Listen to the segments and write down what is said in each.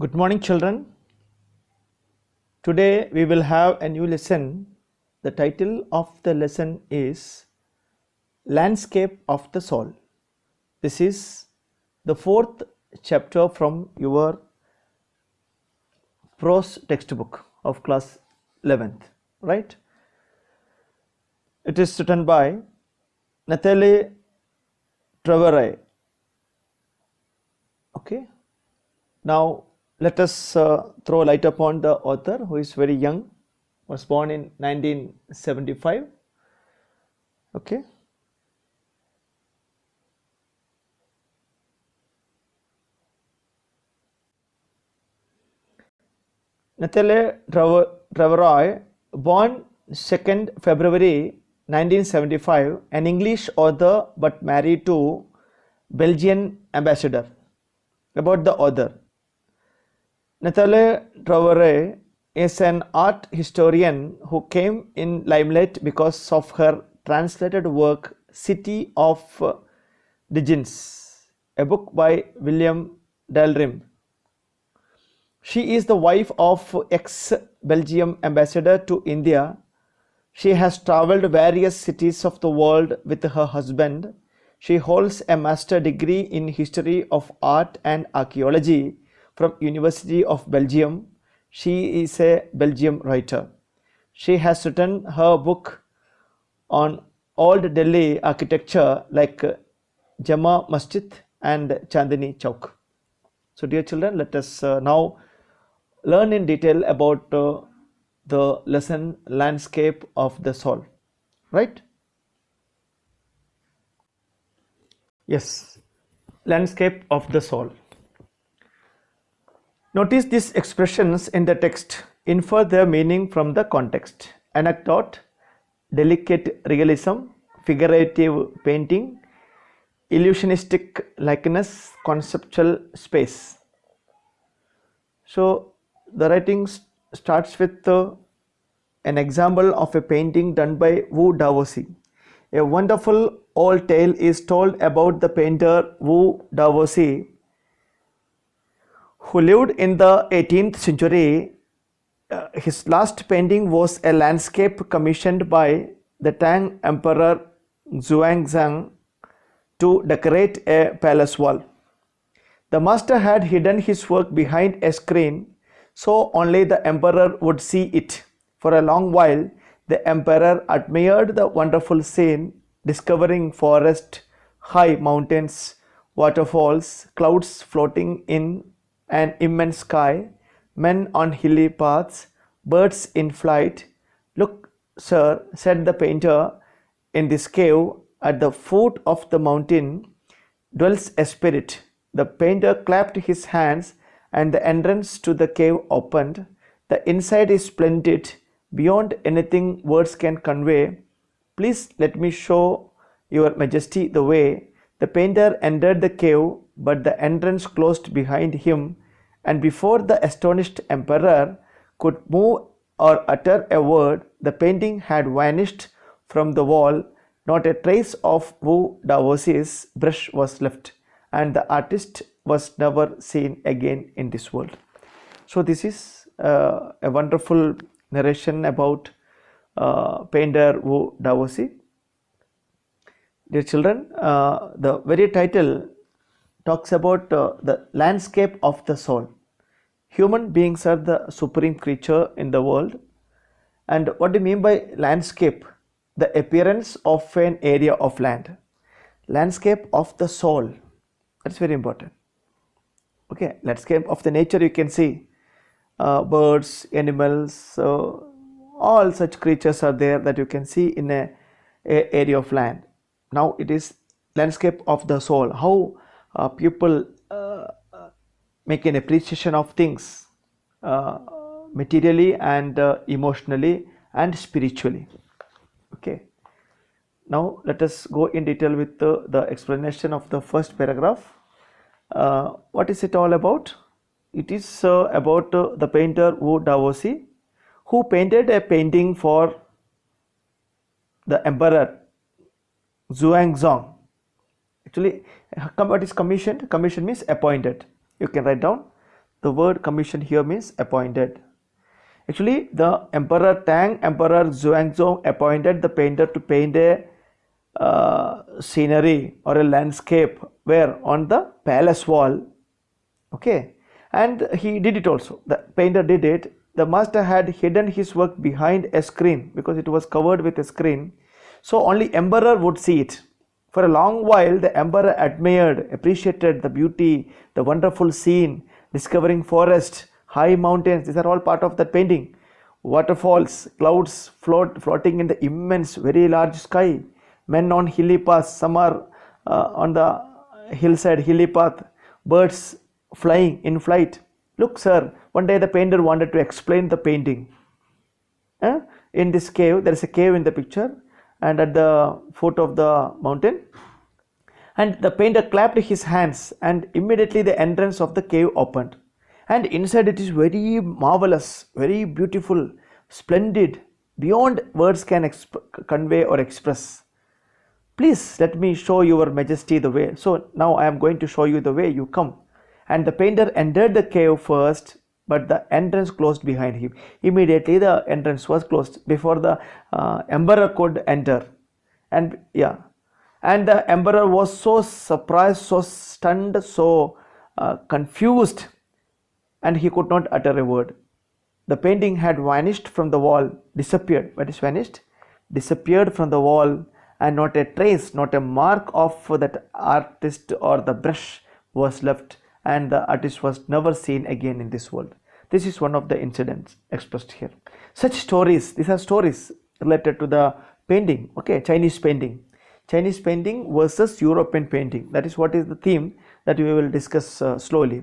Good morning, children. Today we will have a new lesson. The title of the lesson is Landscape of the Soul. This is the fourth chapter from your prose textbook of class 11th, right? It is written by Nathalie Travare. Okay. Now let us throw light upon the author, who is very young, was born in 1975. Okay. Nathalie Travare, born 2nd February 1975, an English author but married to Belgian ambassador. About the author, Nathalie Travare is an art historian who came in limelight because of her translated work City of Digins, a book by William Dalrymple. She is the wife of ex-Belgium ambassador to India. She has traveled various cities of the world with her husband. She holds a master degree in history of art and archaeology from University of Belgium. She is a Belgian writer. She has written her book on old Delhi architecture like Jama Masjid and Chandni Chowk. So dear children, let us now learn in detail about the lesson Landscape of the Soul, right? Yes, Landscape of the Soul. Notice these expressions in the text, infer their meaning from the context. Anecdote, delicate realism, figurative painting, illusionistic likeness, conceptual space. So the writing starts with an example of a painting done by Wu Daozi. A wonderful old tale is told about the painter Wu Daozi, who lived in the 18th century. His last painting was a landscape commissioned by the Tang Emperor Xuanzang to decorate a palace wall. The master had hidden his work behind a screen, so only the emperor would see it. For a long while, the emperor admired the wonderful scene, discovering forest, high mountains, waterfalls, clouds floating in an immense sky, men on hilly paths, birds in flight. Look, sir, said the painter, in this cave at the foot of the mountain dwells a spirit. The painter clapped his hands and the entrance to the cave opened. The inside is splendid, beyond anything words can convey. Please let me show your majesty the way. The painter entered the cave, but the entrance closed behind him, and before the astonished emperor could move or utter a word, the painting had vanished from the wall. Not a trace of Wu Daozi's brush was left, and the artist was never seen again in this world. So this is a wonderful narration about painter Wu Daozi. Dear children, the very title talks about the landscape of the soul. Human beings are the supreme creature in the world. And what do you mean by landscape? The appearance of an area of land. Landscape of the soul. That's very important. Okay, landscape of the nature, you can see birds, animals, all such creatures are there that you can see in a area of land. Now it is landscape of the soul. How people make an appreciation of things materially and emotionally and spiritually. Okay. Now let us go in detail with the explanation of the first paragraph. What is it all about? It is about the painter Wu Daozi, who painted a painting for the emperor Xuanzang. Actually, what is commissioned? Commission means appointed. You can write down. The word commission here means appointed. Actually, the Emperor Tang Emperor Xuanzong appointed the painter to paint a scenery or a landscape where on the palace wall. Okay, and he did it also. The painter did it. The master had hidden his work behind a screen because it was covered with a screen, so only emperor would see it. For a long while the emperor admired, appreciated the beauty, the wonderful scene, discovering forest, high mountains. These are all part of that painting. Waterfalls, clouds floating in the immense, very large sky, men on hilly paths, some are on the hillside, hilly path, birds flying in flight. Look, sir, one day the painter wanted to explain the painting. In this cave, there is a cave in the picture, and at the foot of the mountain, and the painter clapped his hands, and immediately the entrance of the cave opened, and inside it is very marvelous, very beautiful, splendid, beyond words can convey or express. Please let me show your majesty the way. So now I am going to show you the way. You come. And the painter entered the cave first, but the entrance closed behind him. Immediately the entrance was closed before the emperor could enter. And and the emperor was so surprised, so stunned, so confused, and he could not utter a word. The painting had vanished from the wall, disappeared. What is vanished? Disappeared from the wall, and not a trace, not a mark of that artist or the brush was left, and the artist was never seen again in this world. This is one of the incidents expressed here. Such stories, these are stories related to the painting, okay, Chinese painting. Chinese painting versus European painting. That is what is the theme that we will discuss slowly.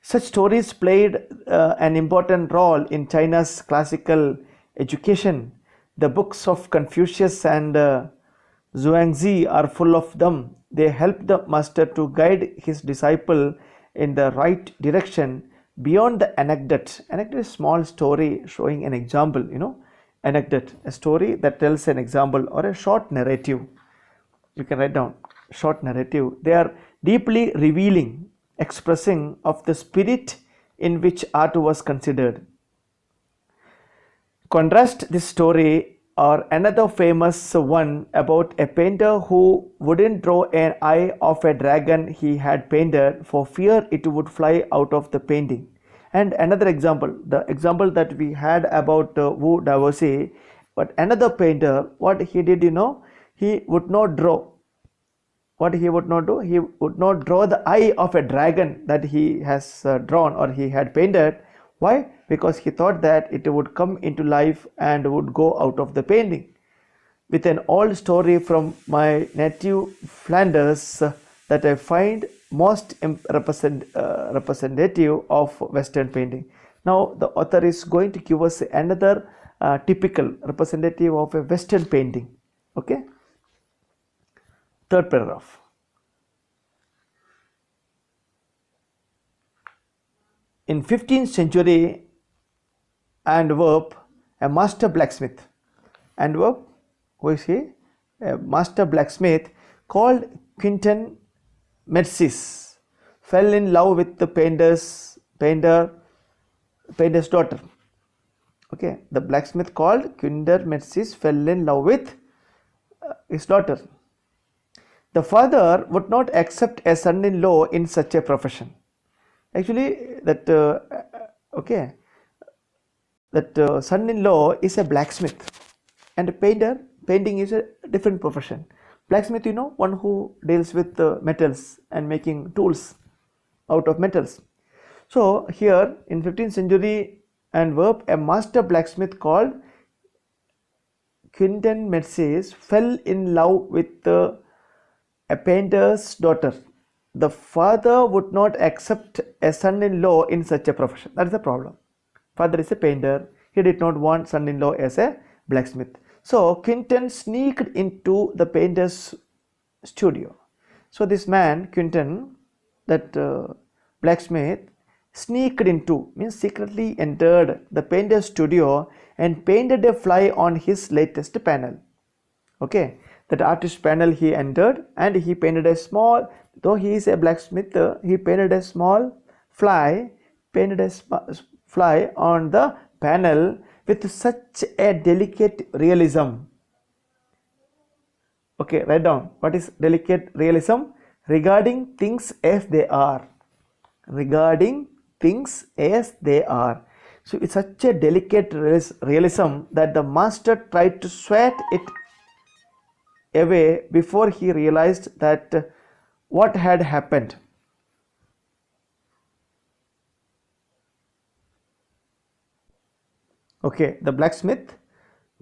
Such stories played an important role in China's classical education. The books of Confucius and Zhuangzi are full of them. They help the master to guide his disciple in the right direction beyond the anecdote. Anecdote is a small story showing an example, anecdote, a story that tells an example or a short narrative. You can write down short narrative. They are deeply revealing, expressing of the spirit in which art was considered. Contrast this story or another famous one about a painter who wouldn't draw an eye of a dragon he had painted for fear it would fly out of the painting. And another example, the example that we had about Wu Daoxi, but another painter, what he did, he would not draw. What he would not do? He would not draw the eye of a dragon that he has drawn or he had painted. Why? Because he thought that it would come into life and would go out of the painting. With an old story from my native Flanders that I find most representative of Western painting. Now the author is going to give us another typical representative of a Western painting. Okay. Third paragraph. In 15th century, Antwerp, a master blacksmith. Antwerp, who is he? A master blacksmith called Quentin Mercis fell in love with the painter's daughter. Okay, the blacksmith called Quentin Mercis fell in love with his daughter. The father would not accept a son-in-law in such a profession. Actually, that son-in-law is a blacksmith, and a painting is a different profession. Blacksmith, one who deals with metals and making tools out of metals. So here in 15th century Antwerp, a master blacksmith called Quentin Mercis fell in love with a painter's daughter. The father would not accept a son-in-law in such a profession. That is the problem. Father is a painter. He did not want son-in-law as a blacksmith. So Quentin sneaked into the painter's studio. So this man, Quentin, that blacksmith, sneaked into, means secretly entered the painter's studio and painted a fly on his latest panel. Okay, that artist panel he entered, and he painted a small, though he is a blacksmith, he painted a small fly painted a fly on the panel with such a delicate realism. Okay, write down what is delicate realism. Regarding things as they are. Regarding things as they are. So it's such a delicate realism that the master tried to sweat it away before he realized that what had happened. Okay, the blacksmith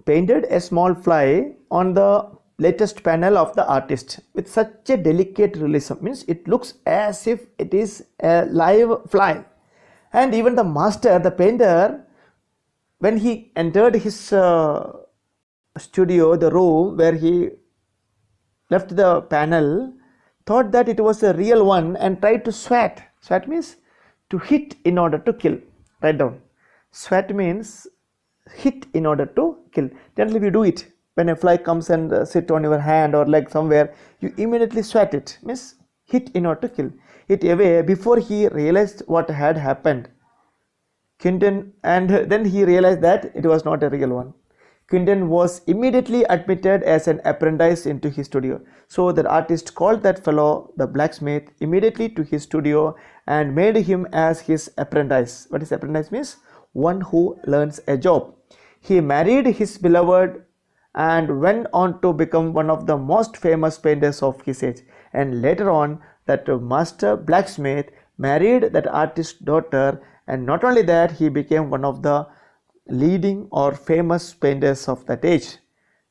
painted a small fly on the latest panel of the artist with such a delicate realism. Means it looks as if it is a live fly. And even the master, the painter, when he entered his studio, the room where he left the panel, thought that it was a real one and tried to swat. Swat means to hit in order to kill. Write down. Swat means hit in order to kill. Generally we do it when a fly comes and sit on your hand or leg somewhere, you immediately swat it. Means hit in order to kill it away before he realized what had happened. Quinton, and then he realized that it was not a real one. Quinton was immediately admitted as an apprentice into his studio. So the artist called that fellow, the blacksmith, immediately to his studio and made him as his apprentice. What is apprentice means? One who learns a job. He married his beloved and went on to become one of the most famous painters of his age. And later on, that master blacksmith married that artist's daughter, and not only that, he became one of the leading or famous painters of that age.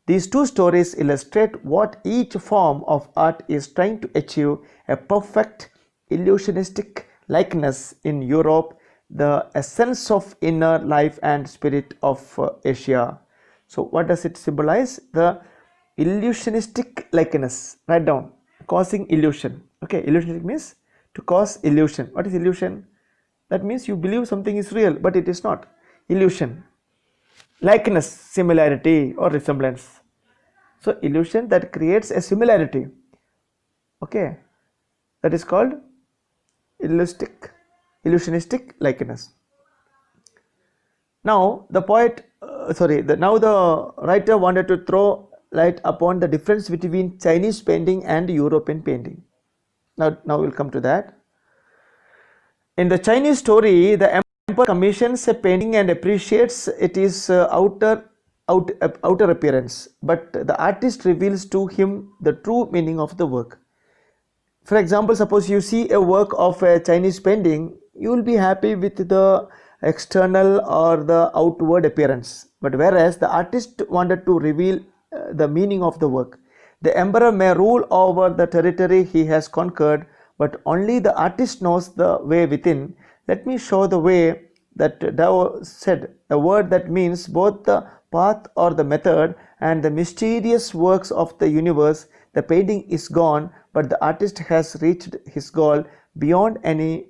These two stories illustrate what each form of art is trying to achieve: a perfect illusionistic likeness in Europe, the essence of inner life and spirit of Asia. So what does it symbolize? The illusionistic likeness. Write down. Causing illusion. Okay, illusionistic means to cause illusion. What is illusion? That means you believe something is real, but it is not. Illusion. Likeness, similarity or resemblance. So illusion that creates a similarity. Okay, that is called illusionistic likeness. Now the writer wanted to throw light upon the difference between Chinese painting and European painting. Now we'll come to that. In the Chinese story, the emperor commissions a painting and appreciates its outer appearance, but the artist reveals to him the true meaning of the work. For example, suppose you see a work of a Chinese painting, you will be happy with the external or the outward appearance, but whereas the artist wanted to reveal the meaning of the work. The emperor may rule over the territory he has conquered, but only the artist knows the way within. Let me show the way that Tao said, a word that means both the path or the method and the mysterious works of the universe. The painting is gone, but the artist has reached his goal beyond any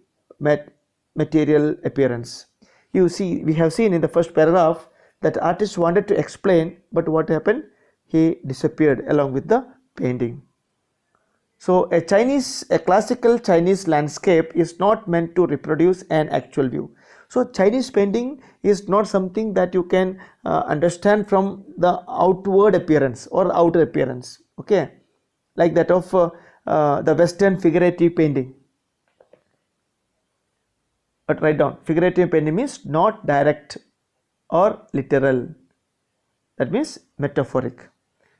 material appearance. You see, we have seen in the first paragraph that artist wanted to explain, but what happened? He disappeared along with the painting. So a classical Chinese landscape is not meant to reproduce an actual view. So Chinese painting is not something that you can understand from the outward appearance or outer appearance. Okay, like that of the Western figurative painting. But write down, figurative painting means not direct or literal. That means metaphoric.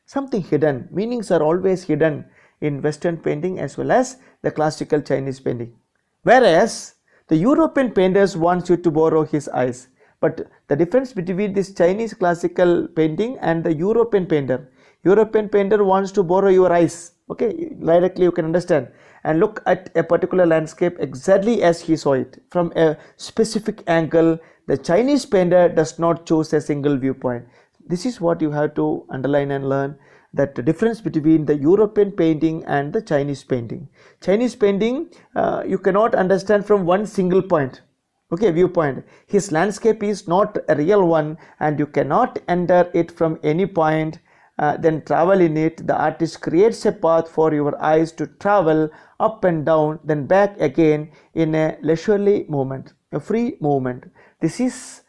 Something hidden. Meanings are always hidden in Western painting as well as the classical Chinese painting. Whereas the European painters wants you to borrow his eyes. But the difference between this Chinese classical painting and the European painter wants to borrow your eyes. Okay, directly you can understand and look at a particular landscape exactly as he saw it from a specific angle. The Chinese painter does not choose a single viewpoint. This is what you have to underline and learn, that the difference between the European painting and the Chinese painting. Chinese painting you cannot understand from one single point. Okay, viewpoint. His landscape is not a real one and you cannot enter it from any point then travel in it. The artist creates a path for your eyes to travel up and down, then back again in a leisurely movement, a free movement. This is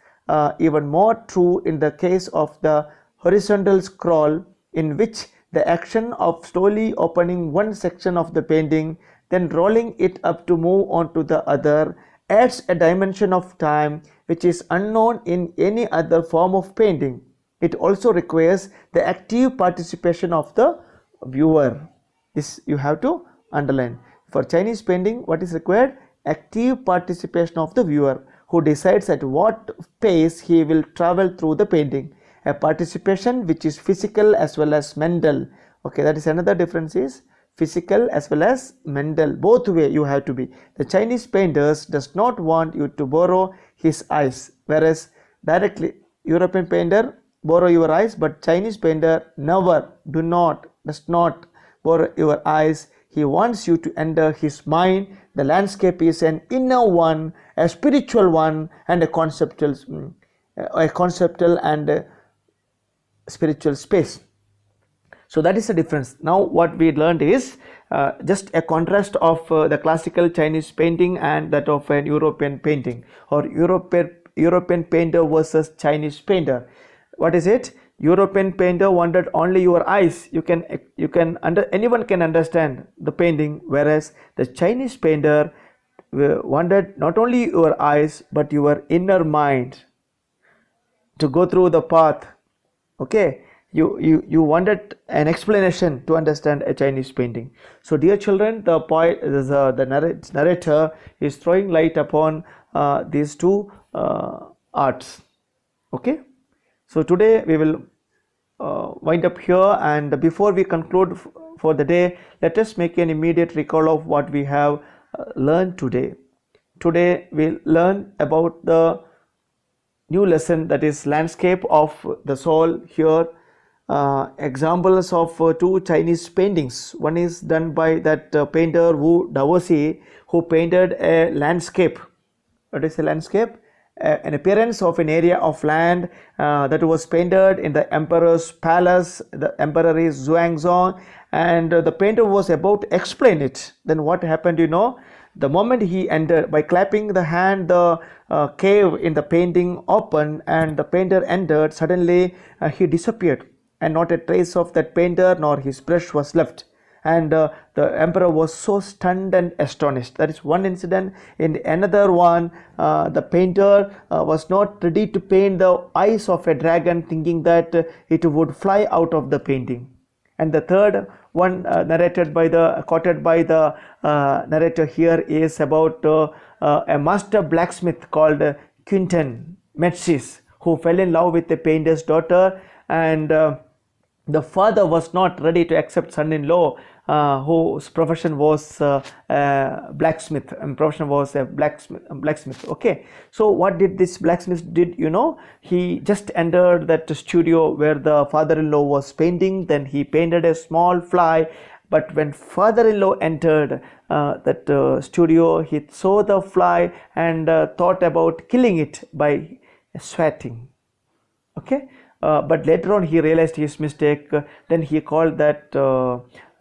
even more true in the case of the horizontal scroll, in which the action of slowly opening one section of the painting, then rolling it up to move on to the other, adds a dimension of time which is unknown in any other form of painting. It also requires the active participation of the viewer. This you have to underline. For Chinese painting, what is required? Active participation of the viewer, who decides at what pace he will travel through the painting. A participation which is physical as well as mental. Okay, that is another difference, is physical as well as mental. Both way you have to be. The Chinese painters does not want you to borrow his eyes, whereas directly European painter borrow your eyes, but Chinese painter never, does not borrow your eyes. He wants you to enter his mind. The landscape is an inner one, a spiritual one, and a conceptual and spiritual space. So that is the difference. Now what we learned is just a contrast of the classical Chinese painting and that of an European painting, or European painter versus Chinese painter. What is it? European painter wanted only your eyes. Anyone can understand the painting, whereas the Chinese painter wanted not only your eyes but your inner mind to go through the path. Okay, you wanted an explanation to understand a Chinese painting. So dear children, the narrator is throwing light upon these two arts. Okay, so today we will wind up here, and before we conclude for the day, let us make an immediate recall of what we have learned today. Today we learn about the new lesson, that is landscape of the soul. Here examples of two Chinese paintings. One is done by that painter Wu Daoxi, who painted a landscape. What is a landscape? An appearance of an area of land that was painted in the emperor's palace. The emperor is Xuanzong, and the painter was about to explain it. Then what happened, the moment he entered, by clapping the hand, the cave in the painting opened and the painter entered. Suddenly he disappeared, and not a trace of that painter nor his brush was left. And the emperor was so stunned and astonished. That is one incident. In another one, the painter was not ready to paint the eyes of a dragon, thinking that it would fly out of the painting. And the third one quoted by the narrator here is about a master blacksmith called Quinten Metzis, who fell in love with the painter's daughter, and the father was not ready to accept son-in-law whose profession was blacksmith, and profession was a blacksmith. Okay, so what did this blacksmith did? He just entered that studio where the father-in-law was painting. Then he painted a small fly, but when father-in-law entered that studio, he saw the fly and thought about killing it by swatting. Okay, but later on he realized his mistake. Then he called that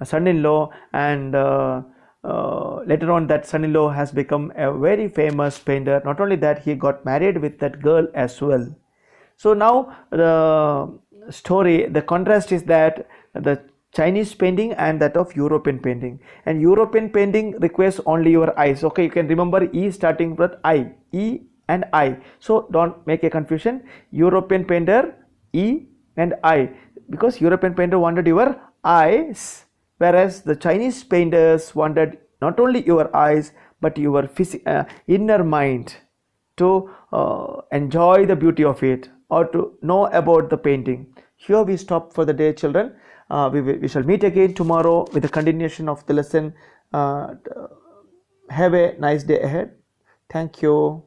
son-in-law, and later on that son-in-law has become a very famous painter. Not only that, he got married with that girl as well. So now the contrast is that the Chinese painting and that of European painting. And European painting requires only your eyes. Okay, you can remember E starting with I, E and I. So don't make a confusion. European painter, E and I, because European painter wanted your eyes, whereas the Chinese painters wanted not only your eyes but your inner mind to enjoy the beauty of it, or to know about the painting. Here we stop for the day, children. We shall meet again tomorrow with the continuation of the lesson. Have a nice day ahead. Thank you.